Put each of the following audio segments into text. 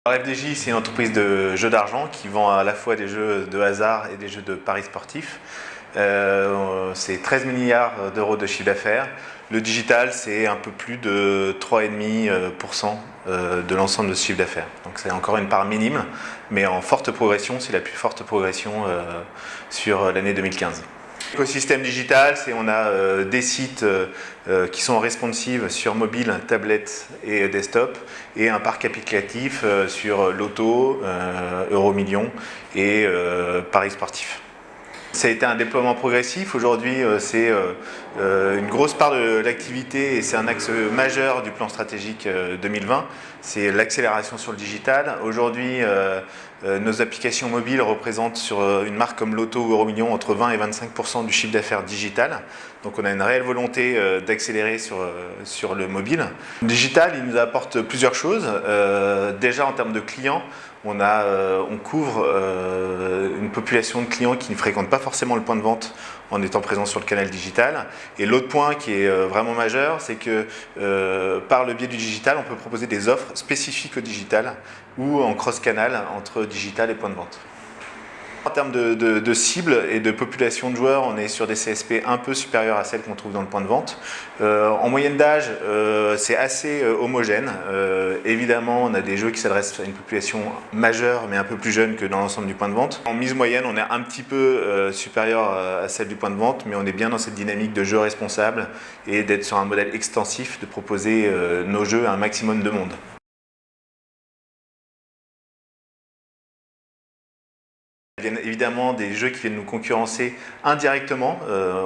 Alors, FDJ, c'est une entreprise de jeux d'argent qui vend à la fois des jeux de hasard et des jeux de paris sportifs. C'est 13 milliards d'euros de chiffre d'affaires. Le digital, c'est un peu plus de 3,5% de l'ensemble de ce chiffre d'affaires. Donc c'est encore une part minime, mais en forte progression, c'est la plus forte progression sur l'année 2015. L'écosystème digital, c'est on a des sites qui sont responsives sur mobile, tablette et desktop, et un parc applicatif sur Loto, Euromillions et paris sportifs. Ça a été un déploiement progressif. Aujourd'hui, c'est une grosse part de l'activité et c'est un axe majeur du plan stratégique 2020. C'est l'accélération sur le digital. Aujourd'hui, nos applications mobiles représentent sur une marque comme Loto ou Euromillions entre 20 et 25% du chiffre d'affaires digital. Donc on a une réelle volonté d'accélérer sur le mobile. Le digital, il nous apporte plusieurs choses. Déjà en termes de clients, on couvre une population de clients qui ne fréquentent pas forcément le point de vente en étant présents sur le canal digital. Et l'autre point qui est vraiment majeur, c'est que par le biais du digital, on peut proposer des offres spécifiques au digital ou en cross-canal entre digital et point de vente. En termes de cible et de population de joueurs, on est sur des CSP un peu supérieures à celles qu'on trouve dans le point de vente. En moyenne d'âge, c'est assez homogène. Évidemment, on a des jeux qui s'adressent à une population majeure, mais un peu plus jeune que dans l'ensemble du point de vente. En mise moyenne, on est un petit peu supérieur à celle du point de vente, mais on est bien dans cette dynamique de jeu responsable et d'être sur un modèle extensif, de proposer nos jeux à un maximum de monde. Bien évidemment des jeux qui viennent nous concurrencer indirectement.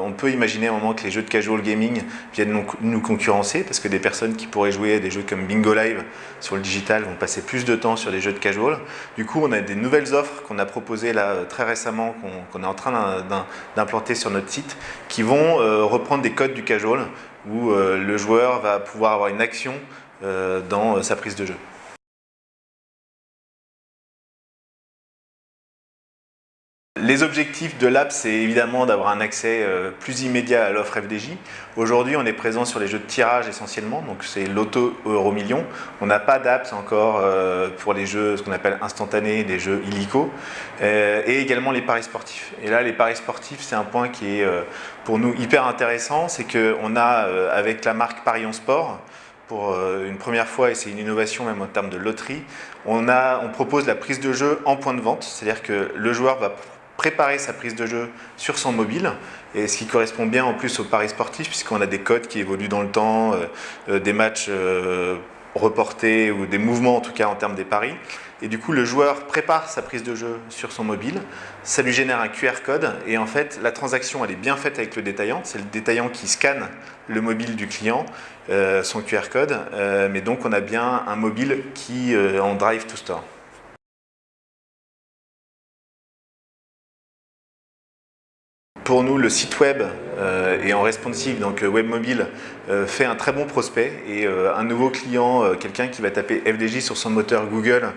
On peut imaginer à un moment que les jeux de casual gaming viennent nous concurrencer parce que des personnes qui pourraient jouer à des jeux comme Bingo Live sur le digital vont passer plus de temps sur des jeux de casual. Du coup, on a des nouvelles offres qu'on a proposées là très récemment, qu'on est en train d'implanter sur notre site, qui vont reprendre des codes du casual où le joueur va pouvoir avoir une action dans sa prise de jeu. Les objectifs de l'app, c'est évidemment d'avoir un accès plus immédiat à l'offre FDJ. Aujourd'hui, on est présent sur les jeux de tirage essentiellement, donc c'est Loto, Euromillions. On n'a pas d'apps encore pour les jeux, ce qu'on appelle instantanés, des jeux illico, et également les paris sportifs. Et là, les paris sportifs, c'est un point qui est pour nous hyper intéressant, c'est qu'on a avec la marque Parions Sport, pour une première fois, et c'est une innovation même en termes de loterie, on propose la prise de jeu en point de vente, c'est-à-dire que le joueur va préparer sa prise de jeu sur son mobile, et ce qui correspond bien en plus aux paris sportifs puisqu'on a des codes qui évoluent dans le temps, des matchs reportés ou des mouvements en tout cas en termes des paris. Et du coup le joueur prépare sa prise de jeu sur son mobile, ça lui génère un QR code et en fait la transaction elle est bien faite avec le détaillant, c'est le détaillant qui scanne le mobile du client, son QR code, mais donc on a bien un mobile qui en drive to store. Pour nous, le site web est en responsive, donc web mobile, fait un très bon prospect et un nouveau client, quelqu'un qui va taper FDJ sur son moteur Google,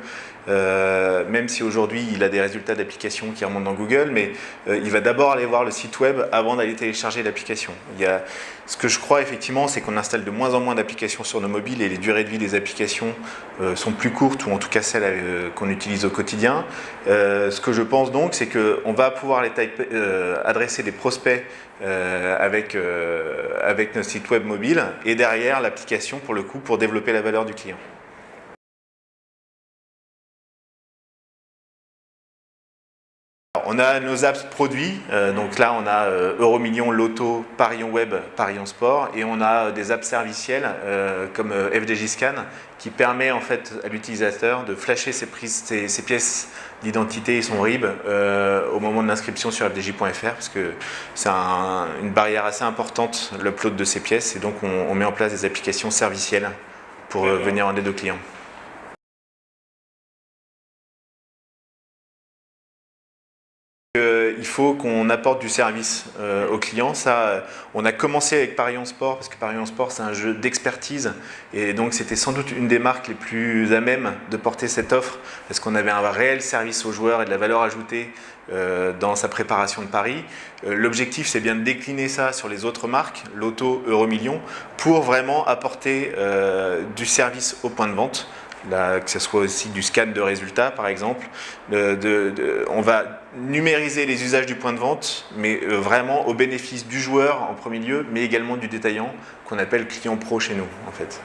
même si aujourd'hui il a des résultats d'application qui remontent dans Google, mais il va d'abord aller voir le site web avant d'aller télécharger l'application. Ce que je crois effectivement, c'est qu'on installe de moins en moins d'applications sur nos mobiles et les durées de vie des applications sont plus courtes, ou en tout cas celles qu'on utilise au quotidien. Ce que je pense donc, c'est qu'on va pouvoir adresser des prospects avec notre site web mobile et derrière l'application pour le coup pour développer la valeur du client. On a nos apps produits, donc là on a Euromillions, Loto, Parions Web, Parions Sport, et on a des apps servicielles comme FDJ Scan qui permet en fait à l'utilisateur de flasher ses pièces d'identité et son RIB au moment de l'inscription sur fdj.fr parce que c'est une barrière assez importante l'upload de ces pièces et donc on met en place des applications servicielles pour venir en aide aux clients. Il faut qu'on apporte du service aux clients. Ça, on a commencé avec Parions Sport parce que Parions Sport c'est un jeu d'expertise et donc c'était sans doute une des marques les plus à même de porter cette offre parce qu'on avait un réel service aux joueurs et de la valeur ajoutée dans sa préparation de paris. L'objectif c'est bien de décliner ça sur les autres marques, Loto, Euromillions, pour vraiment apporter du service au point de vente que ce soit aussi du scan de résultats par exemple. On va numériser les usages du point de vente, mais vraiment au bénéfice du joueur en premier lieu, mais également du détaillant qu'on appelle client pro chez nous en fait.